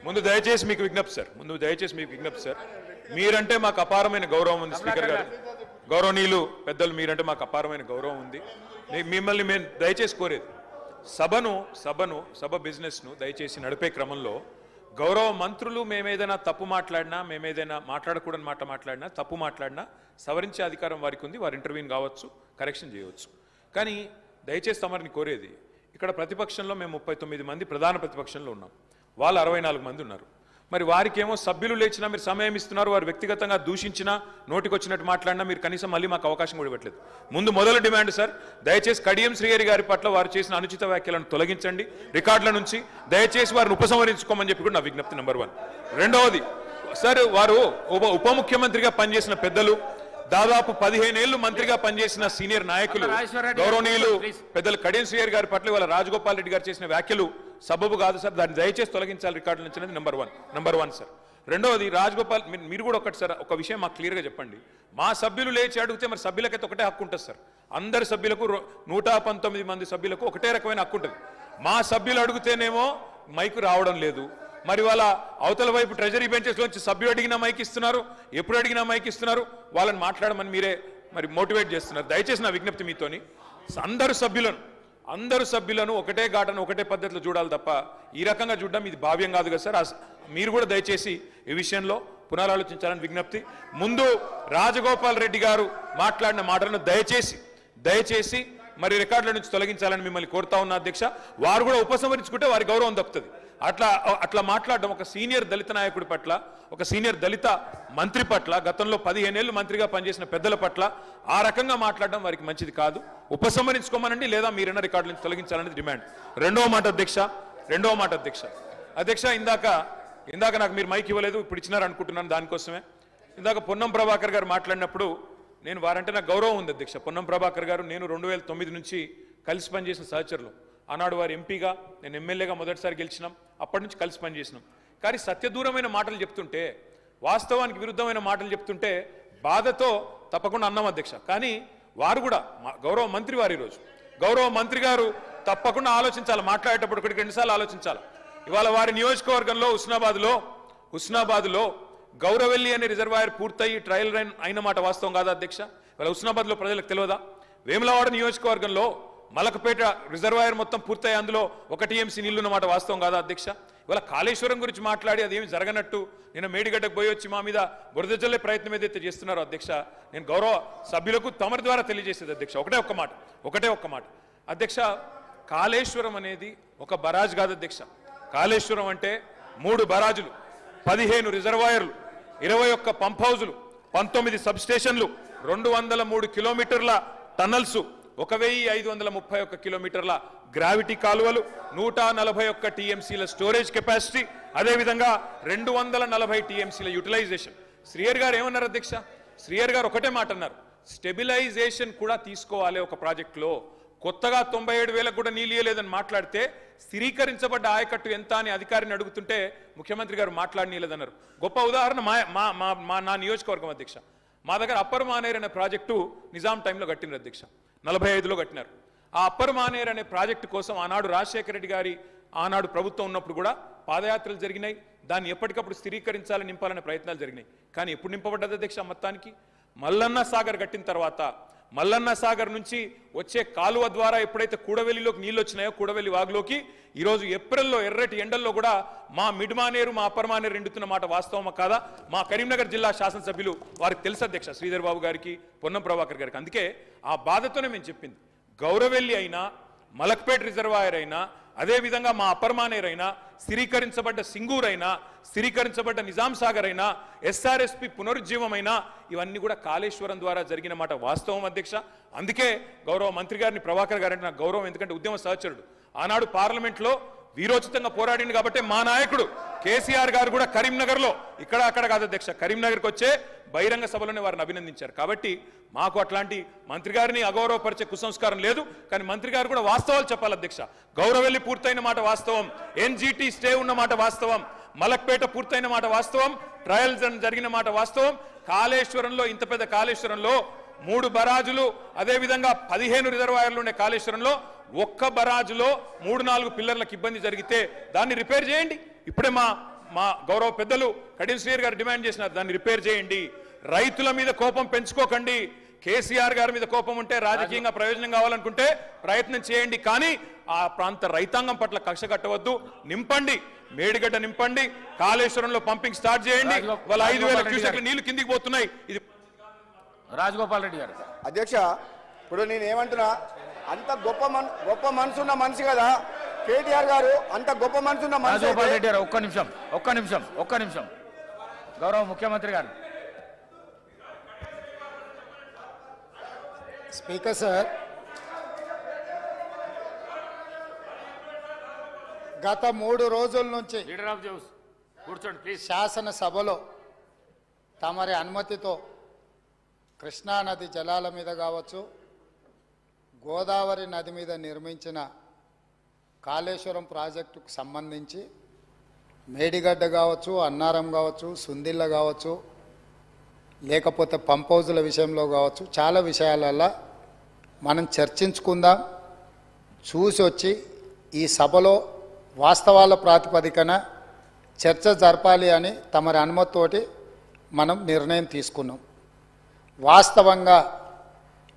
ముందు దయచేసి మీకు విజ్ఞప్తి సార్, మీరంటే మాకు అపారమైన గౌరవం ఉంది స్పీకర్ గారు, గౌరవనీయులు పెద్దలు, మీరంటే మాకు అపారమైన గౌరవం ఉంది. మిమ్మల్ని మేము దయచేసి కోరేది, సభ బిజినెస్ను దయచేసి నడిపే క్రమంలో గౌరవ మంత్రులు మేమేదైనా తప్పు మాట్లాడినా, మేమేదైనా మాట్లాడకూడని మాట మాట్లాడినా, తప్పు మాట్లాడినా సవరించే అధికారం వారికి ఉంది. వారు ఇంటర్వ్యూని కావచ్చు, కరెక్షన్ చేయవచ్చు. కానీ దయచేసి తమరిని కోరేది, ఇక్కడ ప్రతిపక్షంలో మేము 39 మంది ప్రధాన ప్రతిపక్షంలో ఉన్నాం, వాళ్ళు 64 మంది ఉన్నారు. మరి వారికేమో సభ్యులు లేచినా మీరు సమయం ఇస్తున్నారు, వారు వ్యక్తిగతంగా దూషించినా, నోటికొచ్చినట్టు మాట్లాడినా మీరు కనీసం మళ్ళీ మాకు అవకాశం కూడా ఇవ్వట్లేదు. మొదల డిమాండ్ సార్, దయచేసి కడియం శ్రీహరి గారి పట్ల వారు చేసిన అనుచిత వ్యాఖ్యలను తొలగించండి రికార్డుల నుంచి, దయచేసి వారిని ఉపసంహరించుకోమని చెప్పి కూడా నా విజ్ఞప్తి నెంబర్ 1. రెండవది సార్, వారు ఉప ముఖ్యమంత్రిగా పనిచేసిన పెద్దలు, దాదాపు 15 ఏళ్లు మంత్రిగా పనిచేసిన సీనియర్ నాయకులు, గౌరవనీయులు పెద్దలు కడియం శ్రీహరి గారి పట్ల వాళ్ళ రాజగోపాల్ రెడ్డి గారు చేసిన వ్యాఖ్యలు సబబు కాదు సార్, దాన్ని దయచేసి తొలగించాలి రికార్డుల నుంచి అనేది నెంబర్ వన్ సార్. రెండవది రాజగోపాల్, మీరు కూడా ఒకటి సార్, ఒక విషయం మాకు క్లియర్గా చెప్పండి. మా సభ్యులు లేచి అడిగితే మరి సభ్యులకైతే ఒకటే హక్కు ఉంటుంది సార్, అందరి సభ్యులకు 119 మంది సభ్యులకు ఒకటే రకమైన హక్కు ఉంటుంది. మా సభ్యులు అడిగితేనేమో మైకు రావడం లేదు, మరి వాళ్ళ అవతల వైపు ట్రెజరీ బెంచెస్లోంచి సభ్యులు అడిగినా మైక్ ఇస్తున్నారు, ఎప్పుడు అడిగినా మైక్ ఇస్తున్నారు, వాళ్ళని మాట్లాడమని మీరే మరి మోటివేట్ చేస్తున్నారు. దయచేసి నా విజ్ఞప్తి మీతోని, అందరు సభ్యులను ఒకటే ఘాటను ఒకటే పద్ధతిలో చూడాలి తప్ప ఈ రకంగా చూడడం ఇది భావ్యం కాదు కదా సార్. మీరు కూడా దయచేసి ఈ విషయంలో పునరాలోచించాలని విజ్ఞప్తి. ముందు రాజగోపాల్ రెడ్డి గారు మాట్లాడిన మాటలను దయచేసి మరి రికార్డుల నుంచి తొలగించాలని మిమ్మల్ని కోరుతా ఉన్న అధ్యక్ష. వారు కూడా ఉపసంహరించుకుంటే వారి గౌరవం దక్కుతుంది. అట్లా మాట్లాడడం ఒక సీనియర్ దళిత నాయకుడి పట్ల, ఒక సీనియర్ దళిత మంత్రి పట్ల, గతంలో 15 ఏళ్లు మంత్రిగా పనిచేసిన పెద్దల పట్ల ఆ రకంగా మాట్లాడడం వారికి మంచిది కాదు. ఉపసంహరించుకోమనండి, లేదా మీరైనా రికార్డుల నుంచి తొలగించాలనేది డిమాండ్. రెండవ మాట అధ్యక్ష, ఇందాక నాకు మీరు మైక్ ఇవ్వలేదు, ఇప్పుడు ఇచ్చినారు అనుకుంటున్నాను, దానికోసమే. ఇందాక పొన్నం ప్రభాకర్ గారు మాట్లాడినప్పుడు నేను వారంటే నాకు గౌరవం ఉంది అధ్యక్ష. పొన్నం ప్రభాకర్ గారు నేను 2009 నుంచి కలిసి పనిచేసిన సహచరులు. ఆనాడు వారు ఎంపీగా, నేను ఎమ్మెల్యేగా మొదటిసారి గెలిచినాం, అప్పటి నుంచి కలిసి పనిచేసినాం. కానీ సత్యదూరమైన మాటలు చెప్తుంటే, వాస్తవానికి విరుద్ధమైన మాటలు చెప్తుంటే బాధతో తప్పకుండా అన్నాం అధ్యక్ష. కానీ వారు కూడా గౌరవ మంత్రి వారు, ఈరోజు గౌరవ మంత్రి గారు తప్పకుండా ఆలోచించాలి, మాట్లాడేటప్పుడు 1-2 సార్లు ఆలోచించాలి. ఇవాళ వారి నియోజకవర్గంలో హుస్నాబాద్లో గౌరవెల్లి అనే రిజర్వాయర్ పూర్తయి ట్రయల్ రన్ అయిన మాట వాస్తవం కాదా అధ్యక్ష? ఇవాళ హుస్నాబాద్లో ప్రజలకు తెలియదా? వేములవాడ నియోజకవర్గంలో మలకపేట రిజర్వాయర్ మొత్తం పూర్తయి అందులో 1 TMC నీళ్లున్న మాట వాస్తవం కాదా అధ్యక్ష? ఇవాళ కాళేశ్వరం గురించి మాట్లాడి అదేమి జరగనట్టు నేను మేడిగడ్డకు పోయి వచ్చి మా మీద బురద జల్లే ప్రయత్నం ఏదైతే చేస్తున్నారో అధ్యక్ష, నేను గౌరవ సభ్యులకు తమరి ద్వారా తెలియజేసేది అధ్యక్ష ఒకటే ఒక్క మాట అధ్యక్ష. కాళేశ్వరం అనేది ఒక బరాజ్ కాదు అధ్యక్ష. కాళేశ్వరం అంటే 3 బరాజులు, 15 రిజర్వాయర్లు, 21 పంప్ హౌజులు, 19 సబ్ స్టేషన్లు, 203 కిలోమీటర్ల టన్నల్స్, 1531 కిలోమీటర్ల గ్రావిటీ కాలువలు, 141 TMCల స్టోరేజ్ కెపాసిటీ, అదేవిధంగా 240 TMCల యూటిలైజేషన్. శ్రీహరి గారు ఏమన్నారు అధ్యక్ష? శ్రీహరి గారు ఒకటే మాట అన్నారు, స్టెబిలైజేషన్ కూడా తీసుకోవాలి ఒక ప్రాజెక్టులో. కొత్తగా 97,000 కూడా నీళ్ళు ఇయ్యలేదని మాట్లాడితే స్థిరీకరించబడ్డ ఆయకట్టు ఎంత అని అధికారిని అడుగుతుంటే ముఖ్యమంత్రి గారు మాట్లాడనీయలేదన్నారు. గొప్ప ఉదాహరణ నా నియోజకవర్గం అధ్యక్ష. మా దగ్గర అప్పర్ మానేర్ అనే ప్రాజెక్టు నిజాం టైంలో కట్టినారు అధ్యక్ష, 45లో కట్టినారు. ఆ అప్పర్ మానేర్ అనే ప్రాజెక్టు కోసం ఆనాడు రాజశేఖర రెడ్డి గారి ఆనాడు ప్రభుత్వం ఉన్నప్పుడు కూడా పాదయాత్రలు జరిగినాయి. దాన్ని ఎప్పటికప్పుడు స్థిరీకరించాలని, నింపాలనే ప్రయత్నాలు జరిగినాయి. కానీ ఎప్పుడు నింపబడ్డది అధ్యక్ష? మొత్తానికి మల్లన్న సాగర్ కట్టిన తర్వాత మల్లన్న సాగర్ నుంచి వచ్చే కాలువ ద్వారా ఎప్పుడైతే కూడవెల్లిలోకి నీళ్ళు వచ్చినాయో, కూడవెల్లి వాగులోకి ఈరోజు ఏప్రిల్లో ఎర్రటి ఎండల్లో కూడా మా మిడ్ మానేరు, మా అప్పర్ మానేరు ఎండుతున్న మాట వాస్తవమా కాదా? మా కరీంనగర్ జిల్లా శాసనసభ్యులు వారికి తెలుసు అధ్యక్ష, శ్రీధర్ బాబు గారికి, పొన్నం ప్రభాకర్ గారికి. అందుకే ఆ బాధతోనే మేము చెప్పింది, గౌరవెల్లి అయినా, మలక్పేట్ రిజర్వాయర్ అయినా, అదేవిధంగా మా అప్పర్ మానేర్ అయినా, స్థిరీకరించబడ్డ సింగూర్ అయినా, స్థిరీకరించబడ్డ నిజాం సాగర్ అయినా, SRSP పునరుజ్జీవమైనా, ఇవన్నీ కూడా కాళేశ్వరం ద్వారా జరిగిన మాట వాస్తవం అధ్యక్ష. అందుకే గౌరవ మంత్రి గారిని, ప్రభాకర్ గారంటే నాకు గౌరవం, ఎందుకంటే ఉద్యమ సహచరుడు. ఆనాడు పార్లమెంట్లో వీరోచితంగా పోరాడింది కాబట్టి మా నాయకుడు కేసీఆర్ గారు కూడా కరీంనగర్లో, ఇక్కడ అక్కడ కాదు అధ్యక్ష, కరీంనగర్కి వచ్చే బహిరంగ సభలోనే వారిని అభినందించారు. కాబట్టి మాకు అట్లాంటి మంత్రి గారిని అగౌరవపరిచే కుసంస్కారం లేదు. కానీ మంత్రి గారు కూడా వాస్తవాలు చెప్పాలి అధ్యక్ష. గౌరవెల్లి పూర్తయిన మాట వాస్తవం, NGT స్టే ఉన్న మాట వాస్తవం, మలక్పేట పూర్తయిన మాట వాస్తవం, ట్రయల్స్ జరిగిన మాట వాస్తవం. కాళేశ్వరంలో, ఇంత పెద్ద కాళేశ్వరంలో 3 బరాజులు, అదేవిధంగా 15 రిజర్వాయర్లు ఉండే కాళేశ్వరంలో ఒక్క బరాజులో 3-4 పిల్లర్లకు ఇబ్బంది జరిగితే దాన్ని రిపేర్ చేయండి. ఇప్పుడే మా గౌరవ పెద్దలు కడియం శ్రీహరి గారు డిమాండ్ చేసినారు, దాన్ని రిపేర్ చేయండి. రైతుల మీద కోపం పెంచుకోకండి. కేసీఆర్ గారి మీద కోపం ఉంటే రాజకీయంగా ప్రయోజనం కావాలనుకుంటే ప్రయత్నం చేయండి, కానీ ఆ ప్రాంత రైతాంగం పట్ల కక్ష కట్టవద్దు. నింపండి, మేడిగడ్డ నింపండి, కాళేశ్వరంలో పంపింగ్ స్టార్ట్ చేయండి. వాళ్ళ 5,000 క్యూసెక్ల నీళ్లు కిందికి పోతున్నాయి. ఇది రాజగోపాల్ రెడ్డి గారు. అధ్యక్ష, ఇప్పుడు నేను ఏమంటున్నా, అంత గొప్ప మనసున్న మనిషి కదా కేటీఆర్ గారు, అంత గొప్ప మనసున్న మనిషి. రాజగోపాల్ రెడ్డి గారు ఒక్క నిమిషం గౌరవ ముఖ్యమంత్రి గారు. స్పీకర్ సార్, గత 3 రోజుల నుంచి లీడర్ ఆఫ్ ది హౌస్ కూర్చోండి ప్లీజ్. శాసనసభలో తమరి అనుమతితో కృష్ణానది జలాల మీద కావచ్చు, గోదావరి నది మీద నిర్మించిన కాళేశ్వరం ప్రాజెక్టుకు సంబంధించి మేడిగడ్డ కావచ్చు, అన్నారం కావచ్చు, సుందిళ్ళ కావచ్చు, లేకపోతే పంప్ హౌజుల విషయంలో కావచ్చు, చాలా విషయాలలో మనం చర్చించుకుందాం. చూసి వచ్చి ఈ సభలో వాస్తవాల ప్రాతిపదికన చర్చ జరపాలి అని తమరి అనుమతితోటి మనం నిర్ణయం తీసుకున్నాం. వాస్తవంగా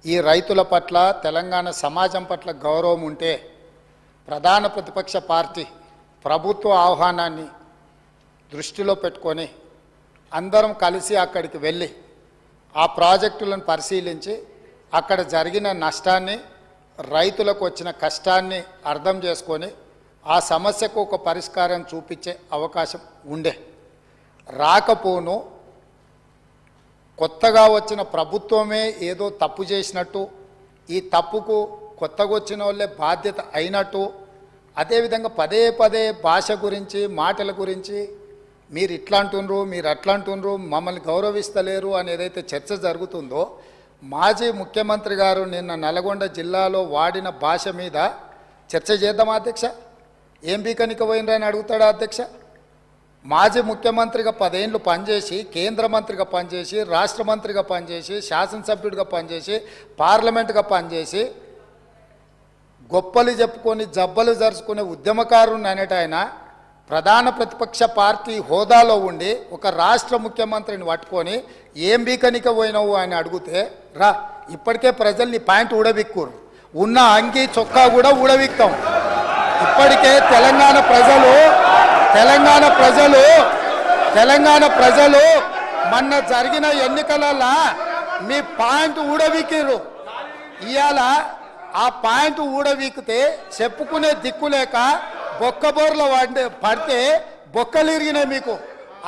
ఈ రైతుల పట్ల, తెలంగాణ సమాజం పట్ల గౌరవం ఉంటే ప్రధాన ప్రతిపక్ష పార్టీ ప్రభుత్వ ఆహ్వానాన్ని దృష్టిలో పెట్టుకొని అందరం కలిసి అక్కడికి వెళ్ళి ఆ ప్రాజెక్టులను పరిశీలించి అక్కడ జరిగిన నష్టాన్ని, రైతులకు వచ్చిన కష్టాన్ని అర్థం చేసుకొని ఆ సమస్యకు ఒక పరిష్కారం చూపించే అవకాశం ఉండే. రాకపోను కొత్తగా వచ్చిన ప్రభుత్వమే ఏదో తప్పు చేసినట్టు, ఈ తప్పుకు కొత్తగా వచ్చిన వాళ్ళే బాధ్యత అయినట్టు, అదేవిధంగా పదే పదే భాష గురించి, మాటల గురించి మీరు ఇట్లా అంటున్నారు, మీరు అట్లా అంటున్నారు, మమ్మల్ని గౌరవిస్తలేరు అని ఏదైతే చర్చ జరుగుతుందో, మాజీ ముఖ్యమంత్రి గారు నిన్న నల్గొండ జిల్లాలో వాడిన భాష మీద చర్చ చేద్దామా అధ్యక్ష? ఏం బీకనిక పోయినరని అడుగుతాడా అధ్యక్ష? మాజీ ముఖ్యమంత్రిగా 10 ఏళ్ళు పనిచేసి, కేంద్ర మంత్రిగా పనిచేసి, రాష్ట్ర మంత్రిగా పనిచేసి, శాసనసభ్యుడిగా పనిచేసి, పార్లమెంటుగా పనిచేసి, గొప్పలు చెప్పుకొని జబ్బలు జరుచుకునే ఉద్యమకారుని అనేట ఆయన ప్రధాన ప్రతిపక్ష పార్టీ హోదాలో ఉండి ఒక రాష్ట్ర ముఖ్యమంత్రిని పట్టుకొని ఏం బీకనిక పోయినావు అని అడిగితే, రా ఇప్పటికే ప్రజల్ని ప్యాంట్ ఊడబిక్కురు, ఉన్న అంగి చొక్కా కూడా ఊడబిక్తాం. ఇప్పటికే తెలంగాణ ప్రజలు మొన్న జరిగిన ఎన్నికలలో మీ పాయింట్ ఊడవీకిరు. ఇవాళ ఆ పాయింట్ ఊడవీకితే చెప్పుకునే దిక్కులేక బొక్కబోర్లో పడితే బొక్కలు ఇరిగినాయి మీకు.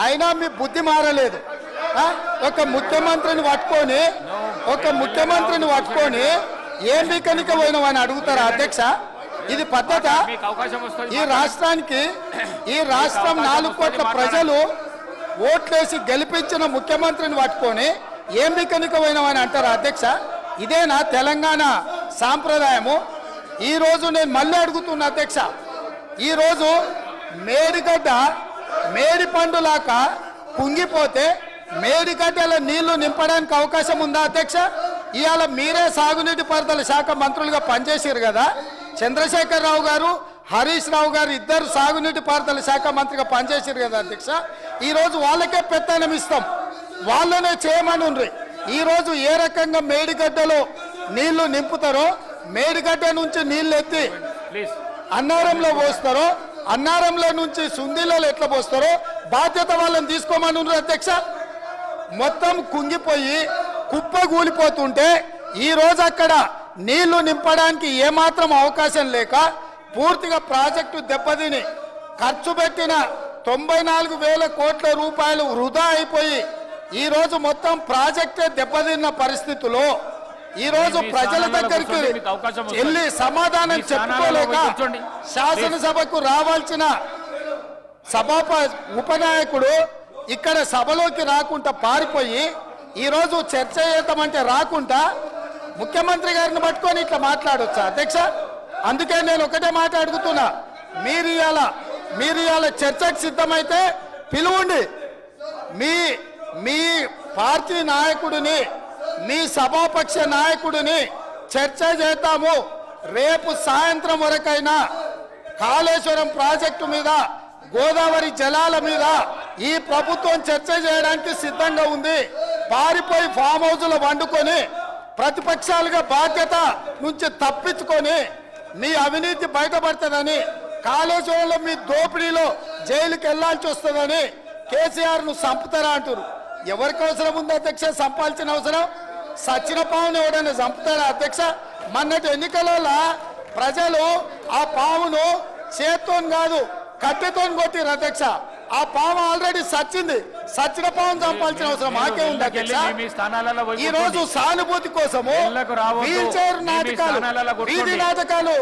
అయినా మీ బుద్ధి మారలేదు. ఒక ముఖ్యమంత్రిని పట్టుకొని ఏం బీకనిక పోయినావని అడుగుతారా అధ్యక్ష? ఇది పద్ధత? ఈ రాష్ట్రం 4 కోట్ల ప్రజలు ఓట్లేసి గెలిపించిన ముఖ్యమంత్రిని పట్టుకొని ఏం బీకనిక పోయినావని అంటారా అధ్యక్ష? ఇదేనా తెలంగాణ సాంప్రదాయము? ఈరోజు నేను మళ్ళీ అడుగుతున్నా అధ్యక్ష, ఈరోజు మేడిగడ్డ మేడి పండులాక కుంగిపోతే మేడిగడ్డల నీళ్లు నింపడానికి అవకాశం ఉందా అధ్యక్ష? ఇవాళ మీరే సాగునీటి పారుదల శాఖ మంత్రులుగా పనిచేసారు కదా. చంద్రశేఖరరావు గారు, హరీష్ రావు గారు ఇద్దరు సాగునీటి పారుదల శాఖ మంత్రిగా పనిచేసారు కదా అధ్యక్ష. ఈరోజు వాళ్ళకే పెత్తనం ఇస్తాం, వాళ్ళనే చేయమని ఉండ్రి. ఈరోజు ఏ రకంగా మేడిగడ్డలో నీళ్లు నింపుతారో, మేడిగడ్డ నుంచి నీళ్లు ఎత్తి అన్నారంలో పోస్తారో, అన్నారంలో నుంచి సుందిలలో ఎట్లా పోస్తారో బాధ్యత వాళ్ళని తీసుకోమని ఉండ్రి అధ్యక్ష. మొత్తం కుంగిపోయి కుప్ప కూలిపోతుంటే ఈరోజు అక్కడ నీళ్లు నింపడానికి ఏమాత్రం అవకాశం లేక పూర్తిగా ప్రాజెక్టు దెబ్బతిని ఖర్చు పెట్టిన 94,000 కోట్ల రూపాయలు వృధా అయిపోయి ఈరోజు మొత్తం ప్రాజెక్టే దెబ్బతిన్న పరిస్థితుల్లో ఈరోజు ప్రజల దగ్గరికి వెళ్ళి సమాధానం చెప్పుకోలేక శాసనసభకు రావాల్సిన ఉపనాయకుడు ఇక్కడ సభలోకి రాకుండా పారిపోయి ఈరోజు చర్చ చేద్దామంటే రాకుండా ముఖ్యమంత్రి గారిని పట్టుకొని ఇట్లా మాట్లాడొచ్చా అధ్యక్ష? అందుకే నేను ఒకటే మాట అడుగుతున్నా, మీరు ఇవాళ చర్చకు సిద్ధమైతే పిలువండి. మీ పార్టీ నాయకుడిని, మీ సభాపక్ష నాయకుడిని చర్చ చేద్దాము. రేపు సాయంత్రం వరకైనా కాళేశ్వరం ప్రాజెక్టు మీద, గోదావరి జలాల మీద ఈ ప్రభుత్వం చర్చ చేయడానికి సిద్ధంగా ఉంది. పారిపోయి ఫామ్ హౌస్లో వండుకొని ప్రతిపక్షాలుగా బాధ్యత నుంచి తప్పించుకొని మీ అవినీతి బయటపడుతుందని, కాళేశ్వరంలో మీ దోపిడీలో జైలుకి వెళ్లాల్సి వస్తుందని కేసీఆర్ ను చంపుతారా అంటారు. ఎవరికి అవసరం ఉంది అధ్యక్ష చంపాల్సిన అవసరం? సచిన పావును ఎవడైనా చంపుతారా అధ్యక్ష? మొన్నటి ఎన్నికలలో ప్రజలు ఆ పావును చేత్తో కాదు కట్టెతో కొట్టిరు అధ్యక్ష. ఆ పాము ఆల్రెడీ సచ్చింది. సచిన పావును చంపాల్సిన అవసరం మాకే ఉంది అధ్యక్ష. ఈ రోజు సానుభూతి కోసము వీల్ చైర్ నాటకాలు, వీధి నాటకాలు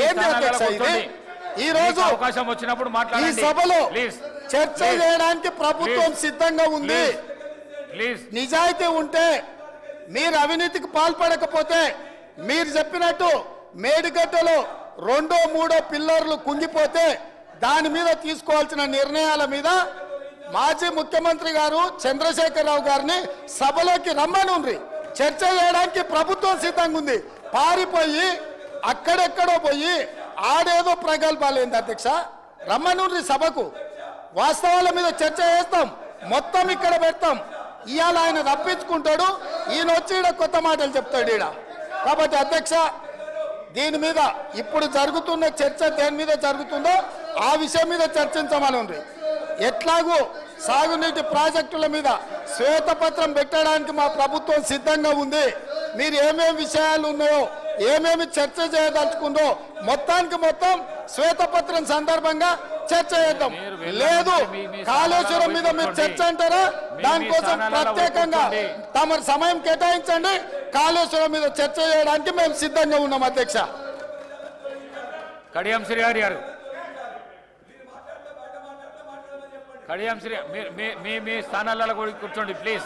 ఏంటి అధ్యక్ష ఇది? ఈ రోజు అవకాశం వచ్చినప్పుడు ఈ సభలో చర్చ చేయడానికి ప్రభుత్వం సిద్ధంగా ఉంది. నిజాయితీ ఉంటే, మీరు అవినీతికి పాల్పడకపోతే, మీరు చెప్పినట్టు మేడిగడ్డలో 2, 3 పిల్లర్లు కుంగిపోతే దాని మీద తీసుకోవాల్సిన నిర్ణయాల మీద మాజీ ముఖ్యమంత్రి గారు చంద్రశేఖరరావు గారిని సభలోకి రమ్మనుండ్రి. చర్చ చేయడానికి ప్రభుత్వం సిద్ధంగా ఉంది. పారిపోయి అక్కడెక్కడో పోయి ఆడేదో ప్రగల్భాలేంది అధ్యక్ష? రమ్మనుండ్రి సభకు. వాస్తవాల మీద చర్చ చేస్తాం, మొత్తం ఇక్కడ పెడతాం. ఇవాళ ఆయన తప్పించుకుంటాడు, ఈయన వచ్చి ఈడ కొత్త మాటలు చెప్తాడు ఈడ. కాబట్టి అధ్యక్ష, దీని మీద ఇప్పుడు జరుగుతున్న చర్చ దేని మీద జరుగుతుందో ఆ విషయం మీద చర్చించమని ఉంది. ఎట్లాగూ సాగునీటి ప్రాజెక్టుల మీద శ్వేతపత్రం పెట్టడానికి మా ప్రభుత్వం సిద్ధంగా ఉంది. మీరు ఏమేమి విషయాలు ఉన్నాయో, ఏమేమి చర్చ చేయదలుచుకుందో మొత్తానికి మొత్తం శ్వేతపత్రం సందర్భంగా చర్చ చేద్దాం. లేదు కాళేశ్వరం మీద మీరు చర్చ అంటారా? దానికోసం ప్రత్యేకంగా తమ సమయం కేటాయించండి. కాళేశ్వరం మీద చర్చ చేయడానికి మేము సిద్ధంగా ఉన్నాం అధ్యక్ష. కడియం శ్రీహరి గారు, కడియం శ్రీ మీ స్థానాలలో కూర్చోండి ప్లీజ్.